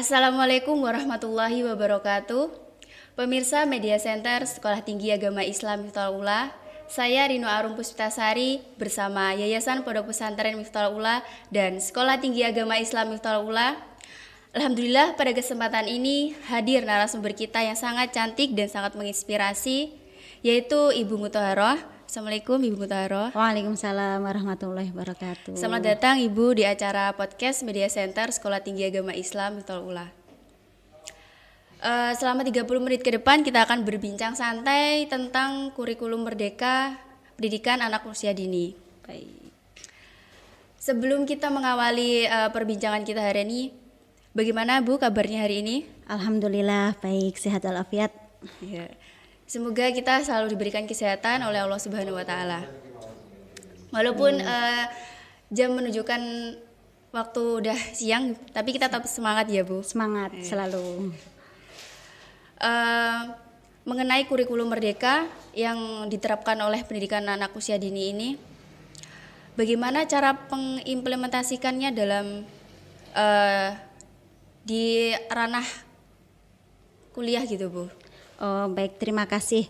Assalamualaikum warahmatullahi wabarakatuh. Pemirsa Media Center Sekolah Tinggi Agama Islam Miftahul Ula, saya Rino Arum Puspitasari bersama Yayasan Pondok Pesantren Miftahul Ula dan Sekolah Tinggi Agama Islam Miftahul Ula. Alhamdulillah pada kesempatan ini hadir narasumber kita yang sangat cantik dan sangat menginspirasi, yaitu Ibu Muthaharoh. Assalamualaikum Ibu Muthaharoh. Waalaikumsalam warahmatullahi wabarakatuh. Selamat datang Ibu di acara podcast Media Center Sekolah Tinggi Agama Islam Miftahul Ula. Selama 30 menit ke depan kita akan berbincang santai tentang kurikulum merdeka pendidikan anak usia dini. Baik. Sebelum kita mengawali perbincangan kita hari ini, bagaimana Bu kabarnya hari ini? Alhamdulillah baik, sehat walafiat. Ya. Semoga kita selalu diberikan kesehatan oleh Allah Subhanahu wa taala. Walaupun jam menunjukkan waktu udah siang, tapi kita tetap semangat ya Bu. Semangat selalu. Mengenai kurikulum merdeka yang diterapkan oleh pendidikan anak usia dini ini, bagaimana cara pengimplementasikannya dalam di ranah kuliah gitu Bu? Oh baik, terima kasih.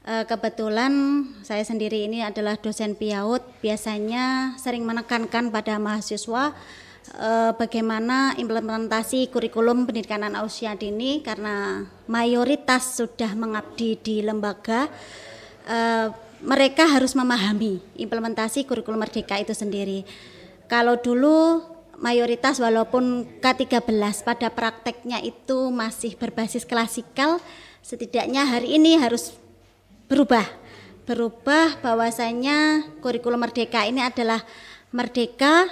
Kebetulan saya sendiri ini adalah dosen PIAUD, biasanya sering menekankan pada mahasiswa bagaimana implementasi kurikulum pendidikan anak usia dini, karena mayoritas sudah mengabdi di lembaga, mereka harus memahami implementasi kurikulum merdeka itu sendiri. Kalau dulu mayoritas walaupun K13 pada prakteknya itu masih berbasis klasikal, setidaknya hari ini harus berubah bahwasanya kurikulum merdeka ini adalah merdeka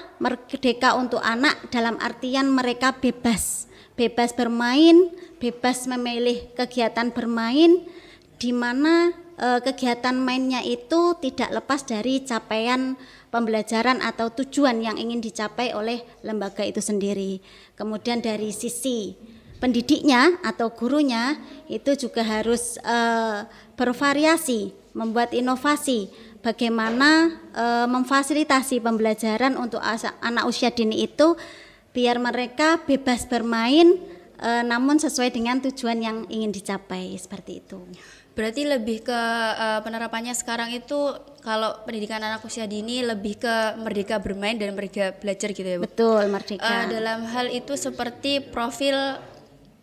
untuk anak, dalam artian mereka bebas bermain, bebas memilih kegiatan bermain, di mana kegiatan mainnya itu tidak lepas dari capaian pembelajaran atau tujuan yang ingin dicapai oleh lembaga itu sendiri. Kemudian dari sisi pendidiknya atau gurunya itu juga harus bervariasi, membuat inovasi bagaimana memfasilitasi pembelajaran untuk anak usia dini itu biar mereka bebas bermain, namun sesuai dengan tujuan yang ingin dicapai, seperti itu. Berarti lebih ke penerapannya sekarang itu kalau pendidikan anak usia dini lebih ke merdeka bermain dan merdeka belajar gitu ya Bu? Betul, merdeka. Dalam hal itu seperti profil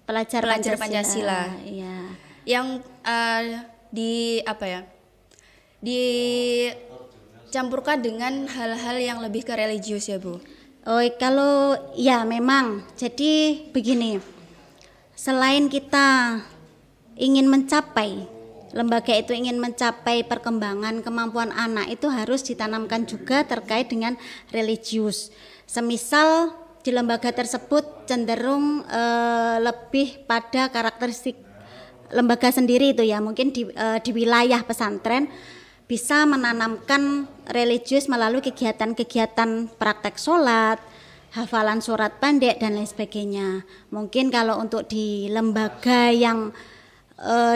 pelajar Pancasila. Iya. Yang dicampurkan dengan hal-hal yang lebih ke religius ya Bu? Oh, kalau ya memang. Jadi begini, selain kita ingin mencapai, lembaga itu ingin mencapai perkembangan kemampuan anak, itu harus ditanamkan juga terkait dengan religius. Semisal di lembaga tersebut cenderung lebih pada karakteristik lembaga sendiri itu ya, mungkin di wilayah pesantren bisa menanamkan religius melalui kegiatan-kegiatan praktek sholat, hafalan surat pendek dan lain sebagainya. Mungkin kalau untuk di lembaga yang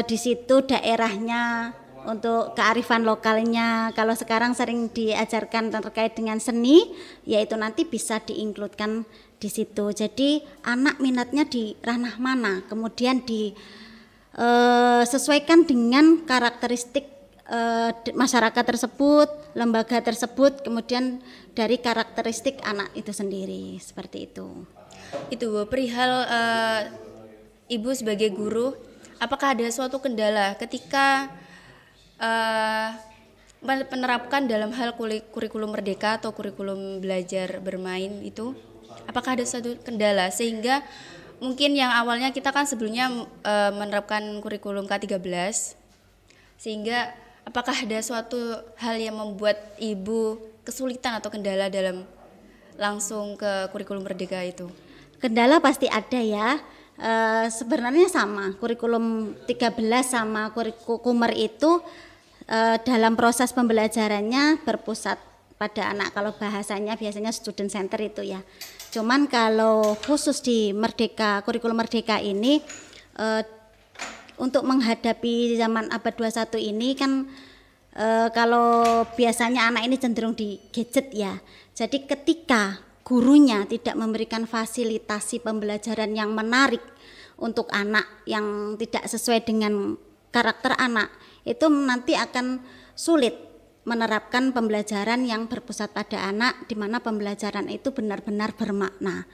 di situ daerahnya untuk kearifan lokalnya, kalau sekarang sering diajarkan terkait dengan seni, yaitu nanti bisa diinkludkan di situ. Jadi anak minatnya di ranah mana, kemudian disesuaikan dengan karakteristik masyarakat tersebut, lembaga tersebut, kemudian dari karakteristik anak itu sendiri, seperti itu. Itu Bu, perihal Ibu sebagai guru, apakah ada suatu kendala ketika menerapkan dalam hal kurikulum merdeka atau kurikulum belajar bermain itu, apakah ada suatu kendala sehingga mungkin yang awalnya kita kan sebelumnya menerapkan kurikulum K13, sehingga apakah ada suatu hal yang membuat Ibu kesulitan atau kendala dalam langsung ke kurikulum merdeka itu? Kendala pasti ada ya. Sebenarnya sama, kurikulum 13 sama kurikumer itu dalam proses pembelajarannya berpusat pada anak. Kalau bahasanya biasanya student center itu ya. Cuman kalau khusus di merdeka, kurikulum merdeka ini untuk menghadapi zaman abad 21 ini kan kalau biasanya anak ini cenderung di gadget ya. Jadi ketika gurunya tidak memberikan fasilitasi pembelajaran yang menarik untuk anak yang tidak sesuai dengan karakter anak, itu nanti akan sulit menerapkan pembelajaran yang berpusat pada anak, di mana pembelajaran itu benar-benar bermakna.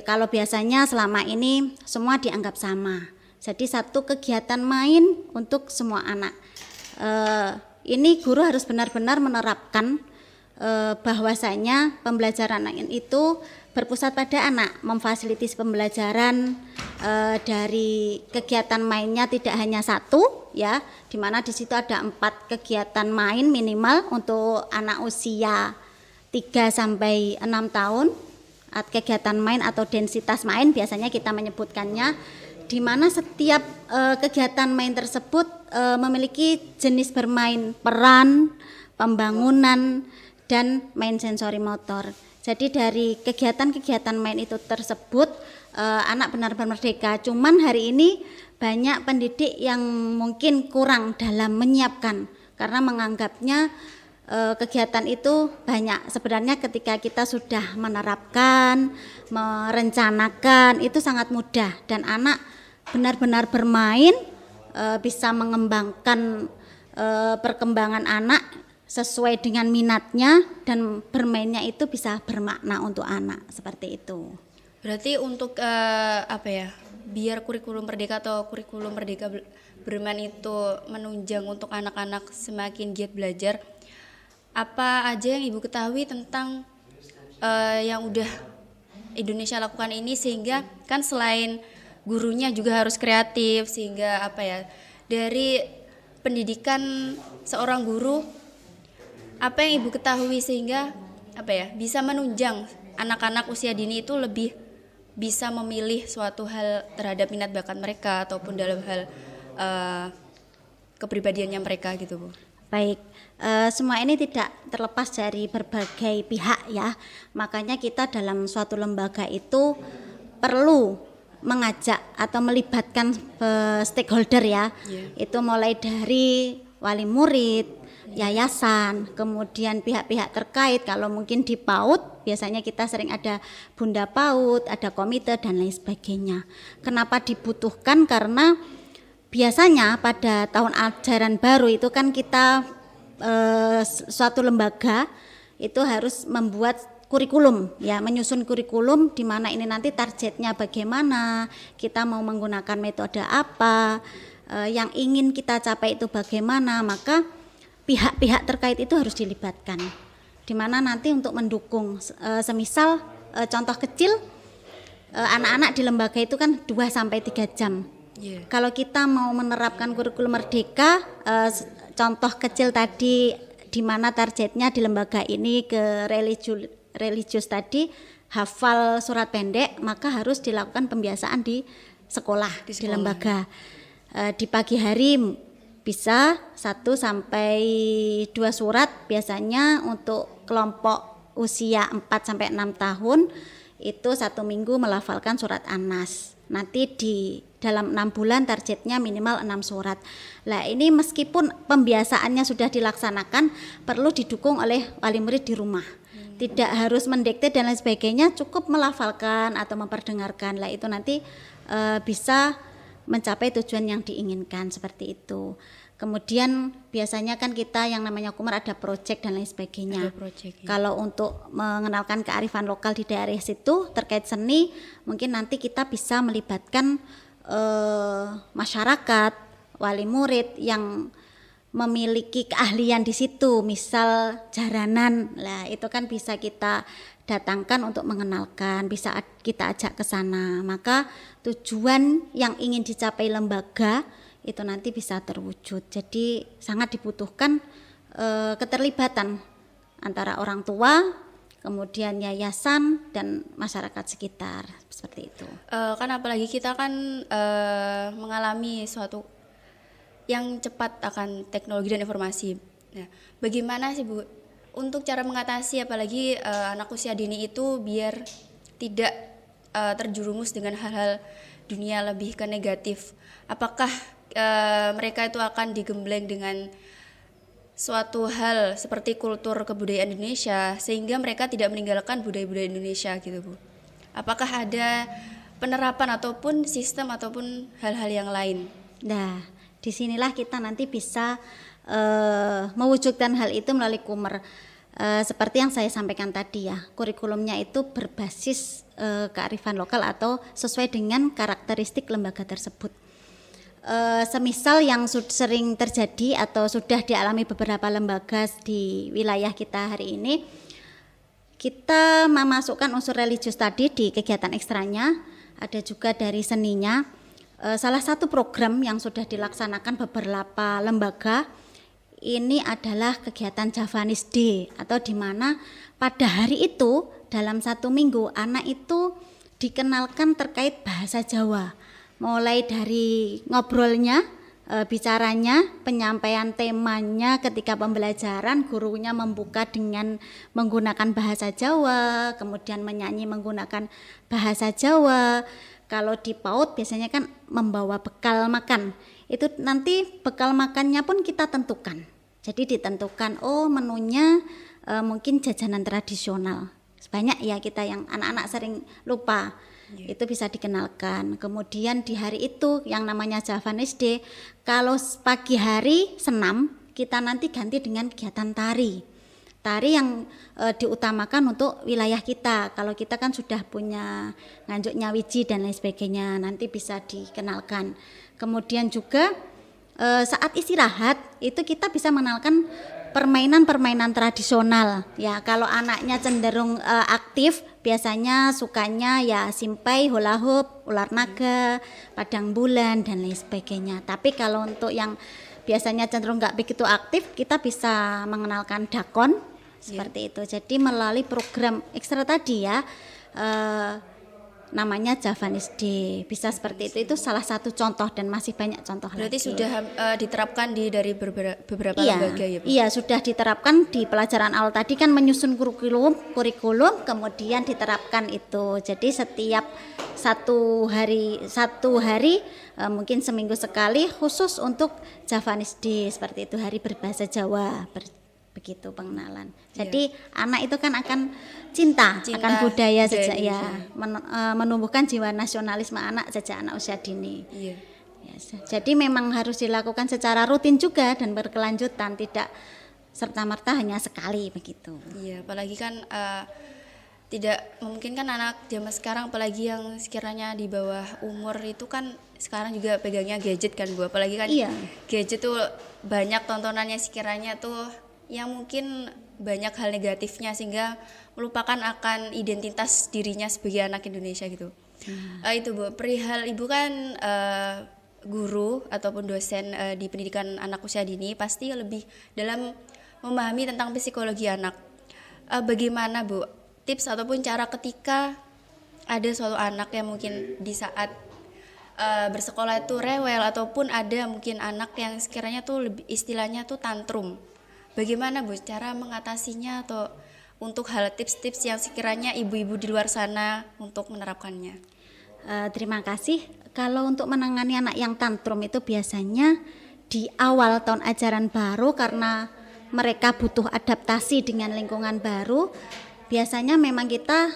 Kalau biasanya selama ini semua dianggap sama, jadi satu kegiatan main untuk semua anak. Ini guru harus benar-benar menerapkan bahwasanya pembelajaran itu berpusat pada anak, memfasilitasi pembelajaran dari kegiatan mainnya tidak hanya satu, ya, di mana di situ ada 4 kegiatan main minimal untuk anak usia 3 sampai 6 tahun. Kegiatan main atau densitas main biasanya kita menyebutkannya, di mana setiap kegiatan main tersebut memiliki jenis bermain, peran, pembangunan, dan main sensori motor. Jadi dari kegiatan-kegiatan main itu tersebut anak benar-benar merdeka. Cuman hari ini banyak pendidik yang mungkin kurang dalam menyiapkan, karena menganggapnya kegiatan itu banyak. Sebenarnya ketika kita sudah menerapkan, merencanakan, itu sangat mudah dan anak benar-benar bermain, bisa mengembangkan perkembangan anak sesuai dengan minatnya, dan bermainnya itu bisa bermakna untuk anak, seperti itu. Berarti untuk biar kurikulum merdeka atau kurikulum merdeka bermain itu menunjang untuk anak-anak semakin giat belajar, apa aja yang Ibu ketahui tentang yang udah Indonesia lakukan ini, sehingga kan selain gurunya juga harus kreatif, sehingga dari pendidikan seorang guru, apa yang Ibu ketahui sehingga bisa menunjang anak-anak usia dini itu lebih bisa memilih suatu hal terhadap minat bakat mereka ataupun dalam hal kepribadiannya mereka gitu, Bu. Baik, semua ini tidak terlepas dari berbagai pihak, ya. Makanya kita dalam suatu lembaga itu perlu mengajak atau melibatkan stakeholder, ya. Itu mulai dari wali murid, yayasan, kemudian pihak-pihak terkait. Kalau mungkin di PAUD biasanya kita sering ada Bunda PAUD, ada komite dan lain sebagainya. Kenapa dibutuhkan? Karena biasanya pada tahun ajaran baru itu kan kita suatu lembaga itu harus membuat kurikulum, ya, menyusun kurikulum di mana ini nanti targetnya bagaimana, kita mau menggunakan metode apa, yang ingin kita capai itu bagaimana. Maka pihak-pihak terkait itu harus dilibatkan, di mana nanti untuk mendukung, semisal contoh kecil, anak-anak di lembaga itu kan 2-3 jam. Kalau kita mau menerapkan kurikulum merdeka, contoh kecil tadi di mana targetnya di lembaga ini ke religius tadi, hafal surat pendek, maka harus dilakukan pembiasaan di sekolah. Di lembaga. Di pagi hari bisa 1-2 surat, biasanya untuk kelompok usia 4-6 tahun itu 1 minggu melafalkan surat An-Nas. Nanti di dalam 6 bulan targetnya minimal 6 surat. Nah, ini meskipun pembiasaannya sudah dilaksanakan, perlu didukung oleh wali murid di rumah. Tidak harus mendikte dan lain sebagainya, cukup melafalkan atau memperdengarkan. Lah itu nanti bisa mencapai tujuan yang diinginkan, seperti itu. Kemudian biasanya kan kita yang namanya Kumar ada proyek dan lain sebagainya. Kalau untuk mengenalkan kearifan lokal di daerah situ terkait seni, mungkin nanti kita bisa melibatkan masyarakat, wali murid yang memiliki keahlian di situ, misal jaranan. Lah itu kan bisa kita datangkan untuk mengenalkan, bisa kita ajak ke sana. Maka tujuan yang ingin dicapai lembaga itu nanti bisa terwujud. Jadi sangat dibutuhkan keterlibatan antara orang tua, kemudian yayasan dan masyarakat sekitar, seperti itu. Kan apalagi kita kan mengalami suatu yang cepat akan teknologi dan informasi. Nah, bagaimana sih Bu untuk cara mengatasi apalagi anak usia dini itu biar tidak terjerumus dengan hal-hal dunia lebih ke negatif? Apakah mereka itu akan digembleng dengan suatu hal seperti kultur kebudayaan Indonesia sehingga mereka tidak meninggalkan budaya-budaya Indonesia gitu Bu. Apakah ada penerapan ataupun sistem ataupun hal-hal yang lain? Nah, disinilah kita nanti bisa mewujudkan hal itu melalui Kumer. Seperti yang saya sampaikan tadi ya, kurikulumnya itu berbasis kearifan lokal atau sesuai dengan karakteristik lembaga tersebut. Semisal yang sering terjadi atau sudah dialami beberapa lembaga di wilayah kita hari ini, kita memasukkan unsur religius tadi di kegiatan ekstranya, ada juga dari seninya. Salah satu program yang sudah dilaksanakan beberapa lembaga ini adalah kegiatan Javanese Day, atau di mana pada hari itu dalam 1 minggu anak itu dikenalkan terkait bahasa Jawa, mulai dari ngobrolnya, bicaranya, penyampaian temanya ketika pembelajaran, gurunya membuka dengan menggunakan bahasa Jawa, kemudian menyanyi menggunakan bahasa Jawa. Kalau di PAUD biasanya kan membawa bekal makan, itu nanti bekal makannya pun kita tentukan. Jadi ditentukan, menunya mungkin jajanan tradisional. Banyak ya kita yang anak-anak sering lupa. Itu bisa dikenalkan. Kemudian di hari itu yang namanya Javanese Day, kalau pagi hari senam, kita nanti ganti dengan kegiatan tari. Tari yang diutamakan untuk wilayah kita. Kalau kita kan sudah punya Nganjuk Nyawiji dan lain sebagainya, nanti bisa dikenalkan. Kemudian juga saat istirahat itu kita bisa mengenalkan permainan-permainan tradisional. Ya, kalau anaknya cenderung aktif, biasanya sukanya ya simpai, hula hoop, ular naga, padang bulan dan lain sebagainya. Tapi kalau untuk yang biasanya cenderung nggak begitu aktif, kita bisa mengenalkan dakon seperti itu. Jadi melalui program ekstra tadi ya, namanya Javanese Day, bisa seperti itu. Itu salah satu contoh dan masih banyak contoh. Berarti lagi. Sudah diterapkan dari beberapa lembaga ya Bu? Iya, sudah diterapkan di pelajaran awal tadi kan menyusun kurikulum, kemudian diterapkan itu. Jadi setiap satu hari mungkin seminggu sekali khusus untuk Javanese Day, seperti itu, hari berbahasa Jawa. Begitu pengenalan. Jadi anak itu kan akan cinta akan budaya sejak ya, menumbuhkan jiwa nasionalisme anak sejak anak usia dini. Iya. Jadi memang harus dilakukan secara rutin juga dan berkelanjutan, tidak serta-merta hanya sekali begitu. Iya, apalagi kan tidak mungkin kan anak zaman sekarang, apalagi yang sekiranya di bawah umur itu kan sekarang juga pegangnya gadget kan Bu, apalagi kan gadget tuh banyak tontonannya sekiranya tuh yang mungkin banyak hal negatifnya sehingga melupakan akan identitas dirinya sebagai anak Indonesia gitu. Itu Bu, perihal Ibu kan guru ataupun dosen di pendidikan anak usia dini, pasti lebih dalam memahami tentang psikologi anak. Bagaimana Bu tips ataupun cara ketika ada suatu anak yang mungkin di saat bersekolah itu rewel, ataupun ada mungkin anak yang sekiranya tuh lebih istilahnya tuh tantrum. Bagaimana Bu cara mengatasinya atau untuk hal tips-tips yang sekiranya ibu-ibu di luar sana untuk menerapkannya? Terima kasih. Kalau untuk menangani anak yang tantrum itu biasanya di awal tahun ajaran baru, karena mereka butuh adaptasi dengan lingkungan baru. Biasanya memang kita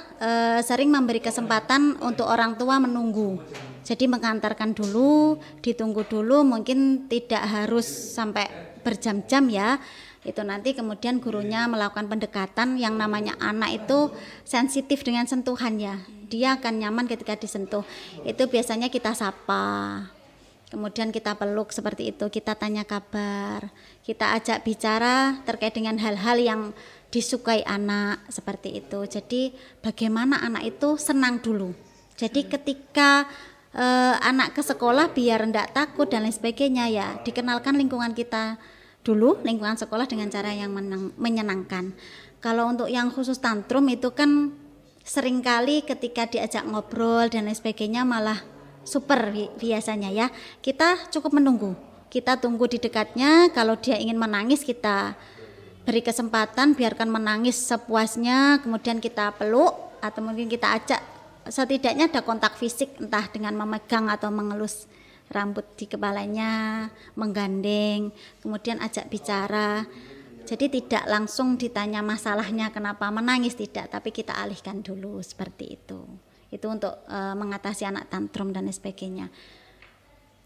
sering memberi kesempatan untuk orang tua menunggu. Jadi mengantarkan dulu, ditunggu dulu, mungkin tidak harus sampai berjam-jam ya. Itu nanti kemudian gurunya melakukan pendekatan. Yang namanya anak itu sensitif dengan sentuhan ya, dia akan nyaman ketika disentuh. Itu biasanya kita sapa, kemudian kita peluk seperti itu, kita tanya kabar, kita ajak bicara terkait dengan hal-hal yang disukai anak seperti itu. Jadi bagaimana anak itu senang dulu. Jadi ketika anak ke sekolah biar enggak takut dan lain sebagainya ya, dikenalkan lingkungan kita dulu, lingkungan sekolah dengan cara yang menyenangkan. Kalau untuk yang khusus tantrum itu kan seringkali ketika diajak ngobrol dan lain sebagainya malah super biasanya ya. Kita cukup menunggu, kita tunggu di dekatnya. Kalau dia ingin menangis kita beri kesempatan, biarkan menangis sepuasnya, kemudian kita peluk atau mungkin kita ajak, setidaknya ada kontak fisik entah dengan memegang atau mengelus rambut di kepalanya, menggandeng, kemudian ajak bicara. Jadi tidak langsung ditanya masalahnya kenapa menangis, tidak, tapi kita alihkan dulu seperti itu. Itu untuk mengatasi anak tantrum dan sebagainya.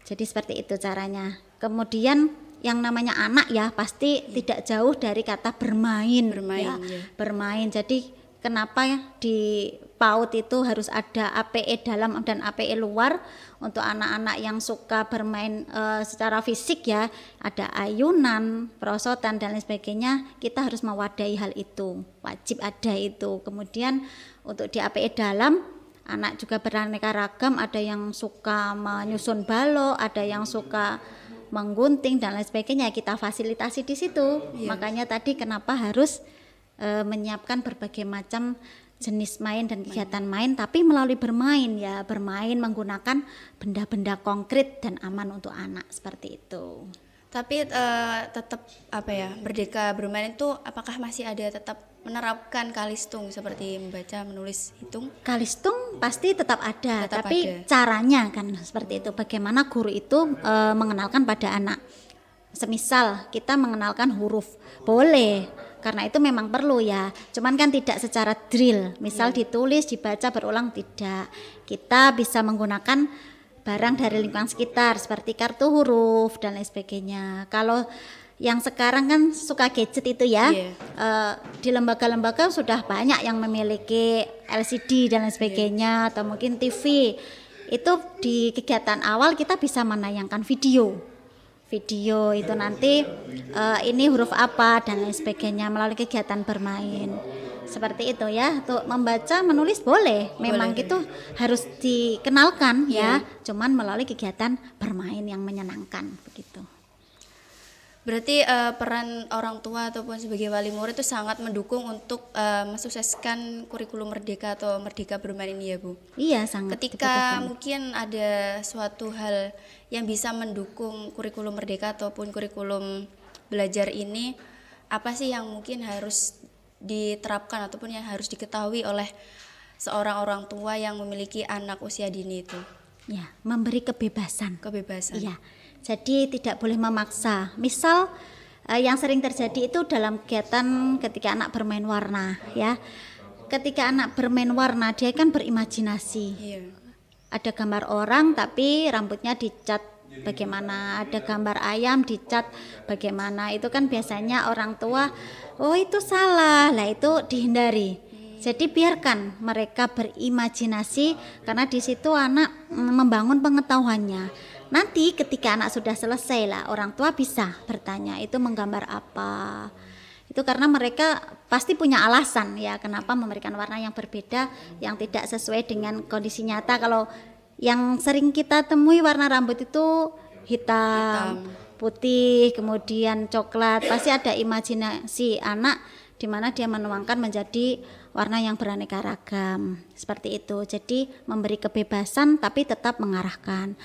Jadi seperti itu caranya. Kemudian yang namanya anak ya pasti tidak jauh dari kata bermain ya. Bermain. Jadi kenapa ya di PAUD itu harus ada APE dalam dan APE luar untuk anak-anak yang suka bermain secara fisik ya, ada ayunan, perosotan dan lain sebagainya, kita harus mewadahi hal itu, wajib ada itu. Kemudian untuk di APE dalam, anak juga beraneka ragam, ada yang suka menyusun balok, ada yang suka menggunting dan lain sebagainya, kita fasilitasi di situ. Makanya tadi kenapa harus menyiapkan berbagai macam jenis main dan kegiatan main, tapi melalui bermain ya, bermain menggunakan benda-benda konkret dan aman untuk anak seperti itu. Tapi tetap apa ya, Merdeka Bermain itu apakah masih ada tetap menerapkan kalistung seperti membaca, menulis, hitung? Kalistung pasti tetap ada, tapi caranya kan seperti itu. Bagaimana guru itu mengenalkan pada anak. Semisal kita mengenalkan huruf, boleh, karena itu memang perlu ya. Cuman kan tidak secara drill. Misal ditulis, dibaca berulang, tidak. Kita bisa menggunakan barang dari lingkungan sekitar seperti kartu huruf dan lain sebagainya. Kalau yang sekarang kan suka gadget itu ya, di lembaga-lembaga sudah banyak yang memiliki LCD dan lain sebagainya, atau mungkin TV. Itu di kegiatan awal kita bisa menayangkan video itu nanti ini huruf apa dan lain sebagainya melalui kegiatan bermain. Seperti itu ya. Untuk membaca, menulis boleh. Memang itu harus dikenalkan ya. Cuman melalui kegiatan bermain yang menyenangkan begitu. Berarti peran orang tua ataupun sebagai wali murid itu sangat mendukung untuk mensukseskan kurikulum Merdeka atau Merdeka Bermain ini ya Bu? Iya, sangat. Ketika mungkin ada suatu hal yang bisa mendukung kurikulum Merdeka ataupun kurikulum belajar ini, apa sih yang mungkin harus diterapkan ataupun yang harus diketahui oleh seorang orang tua yang memiliki anak usia dini itu? Ya, memberi kebebasan. Iya. Jadi tidak boleh memaksa. Misal yang sering terjadi itu dalam kegiatan ketika anak bermain warna ya. Ketika anak bermain warna dia kan berimajinasi. Ada gambar orang tapi rambutnya dicat bagaimana, ada gambar ayam dicat bagaimana. Itu kan biasanya orang tua, oh itu salah, lah itu dihindari. Jadi biarkan mereka berimajinasi karena di situ anak membangun pengetahuannya. Nanti ketika anak sudah selesai lah, orang tua bisa bertanya itu menggambar apa. Itu karena mereka pasti punya alasan ya kenapa memberikan warna yang berbeda yang tidak sesuai dengan kondisi nyata. Kalau yang sering kita temui warna rambut itu hitam, putih, kemudian coklat, pasti ada imajinasi anak di mana dia menuangkan menjadi warna yang beraneka ragam seperti itu. Jadi memberi kebebasan tapi tetap mengarahkan.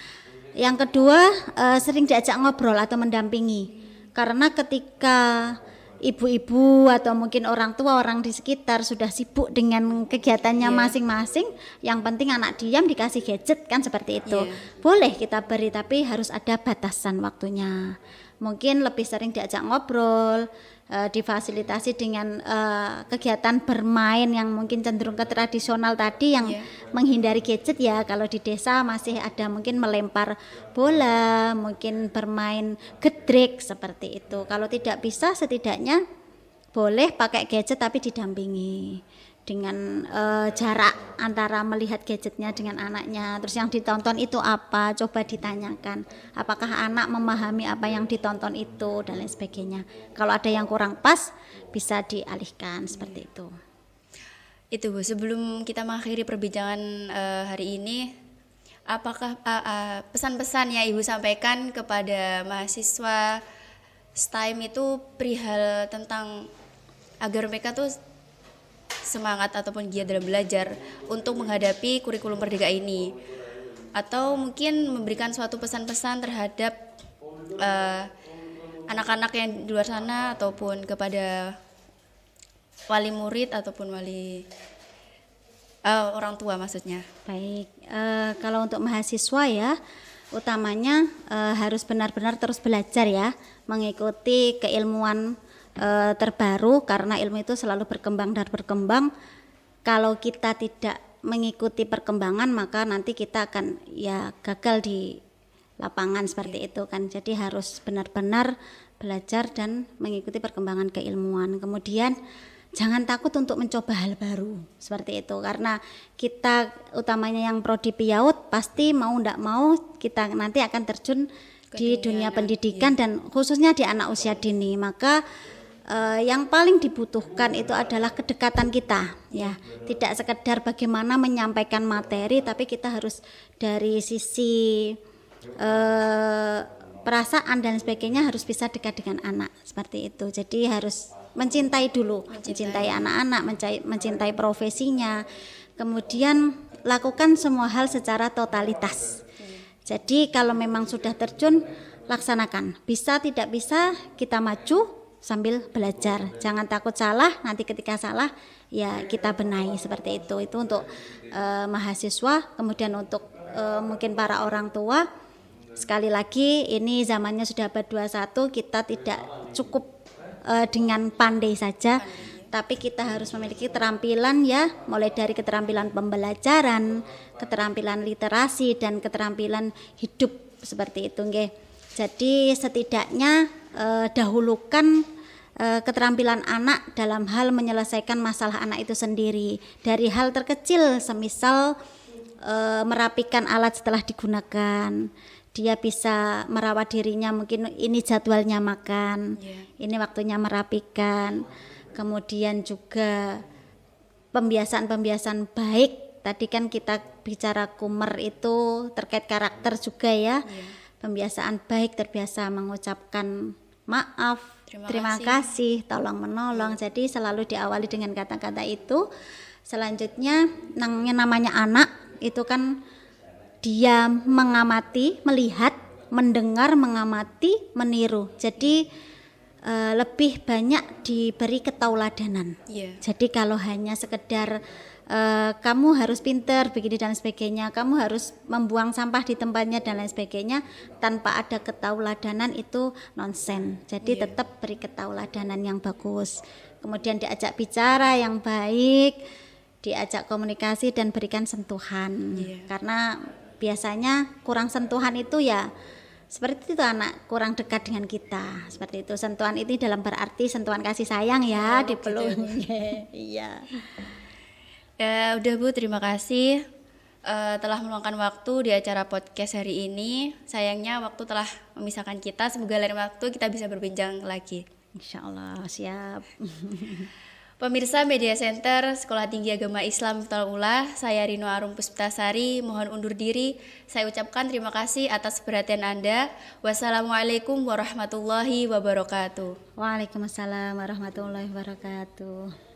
Yang kedua, sering diajak ngobrol atau mendampingi. Karena ketika ibu-ibu atau mungkin orang tua, orang di sekitar sudah sibuk dengan kegiatannya masing-masing, yang penting anak diam dikasih gadget kan seperti itu. Boleh kita beri tapi harus ada batasan waktunya. Mungkin lebih sering diajak ngobrol, difasilitasi dengan kegiatan bermain yang mungkin cenderung ke tradisional tadi yang menghindari gadget ya. Kalau di desa masih ada mungkin melempar bola, mungkin bermain gedrek seperti itu. Kalau tidak bisa setidaknya boleh pakai gadget tapi didampingi dengan jarak antara melihat gadgetnya dengan anaknya. Terus yang ditonton itu apa, coba ditanyakan apakah anak memahami apa yang ditonton itu dan lain sebagainya. Kalau ada yang kurang pas bisa dialihkan seperti itu. Itu Bu, sebelum kita mengakhiri perbincangan hari ini, apakah pesan-pesan yang Ibu sampaikan kepada mahasiswa STIM itu perihal tentang agar mereka tuh semangat ataupun giat dalam belajar untuk menghadapi kurikulum Merdeka ini, atau mungkin memberikan suatu pesan-pesan terhadap anak-anak yang di luar sana ataupun kepada wali murid ataupun wali orang tua maksudnya. Baik, kalau untuk mahasiswa ya, utamanya harus benar-benar terus belajar ya, mengikuti keilmuan terbaru, karena ilmu itu selalu berkembang dan berkembang. Kalau kita tidak mengikuti perkembangan maka nanti kita akan ya gagal di lapangan seperti itu kan. Jadi harus benar-benar belajar dan mengikuti perkembangan keilmuan. Kemudian jangan takut untuk mencoba hal baru seperti itu, karena kita utamanya yang prodi PIAUD pasti mau ndak mau kita nanti akan terjun di dunia pendidikan dan khususnya di anak usia dini. Maka yang paling dibutuhkan itu adalah kedekatan kita ya, tidak sekedar bagaimana menyampaikan materi, tapi kita harus dari sisi perasaan dan sebagainya harus bisa dekat dengan anak seperti itu. Jadi harus mencintai dulu, mencintai anak-anak, mencintai profesinya, kemudian lakukan semua hal secara totalitas. Jadi kalau memang sudah terjun, laksanakan. Bisa tidak bisa kita maju sambil belajar. Jangan takut salah, nanti ketika salah ya kita benahi seperti itu. Itu untuk mahasiswa, kemudian untuk mungkin para orang tua. Sekali lagi ini zamannya sudah abad 21, kita tidak cukup dengan pandai saja, tapi kita harus memiliki keterampilan ya, mulai dari keterampilan pembelajaran, keterampilan literasi dan keterampilan hidup seperti itu nggih. Jadi setidaknya dahulukan keterampilan anak dalam hal menyelesaikan masalah anak itu sendiri, dari hal terkecil semisal merapikan alat setelah digunakan. Dia bisa merawat dirinya, mungkin ini jadwalnya makan, ini waktunya merapikan. Kemudian juga pembiasaan baik. Tadi kan kita bicara Kumer itu terkait karakter juga ya. Pembiasaan baik, terbiasa mengucapkan maaf, terima kasih, tolong menolong. Jadi selalu diawali dengan kata-kata itu. Selanjutnya namanya anak itu kan dia mengamati, melihat, mendengar, mengamati, meniru. Jadi lebih banyak diberi ketauladanan. Jadi kalau hanya sekedar kamu harus pinter begini dan sebagainya, kamu harus membuang sampah di tempatnya dan lain sebagainya, tanpa ada ketauladanan itu nonsen. Jadi tetap beri ketauladanan yang bagus. Kemudian diajak bicara yang baik, diajak komunikasi dan berikan sentuhan. Karena biasanya kurang sentuhan itu ya seperti itu, anak kurang dekat dengan kita seperti itu. Sentuhan ini dalam berarti sentuhan kasih sayang ya, dipeluk. Iya. Ya udah Bu, terima kasih telah meluangkan waktu di acara podcast hari ini. Sayangnya waktu telah memisahkan kita. Semoga lain waktu kita bisa berbincang lagi. Insyaallah, siap. Pemirsa Media Center Sekolah Tinggi Agama Islam Miftaul Ula, saya Rino Arum Puspitasari mohon undur diri. Saya ucapkan terima kasih atas perhatian Anda. Wassalamualaikum warahmatullahi wabarakatuh. Waalaikumsalam warahmatullahi wabarakatuh.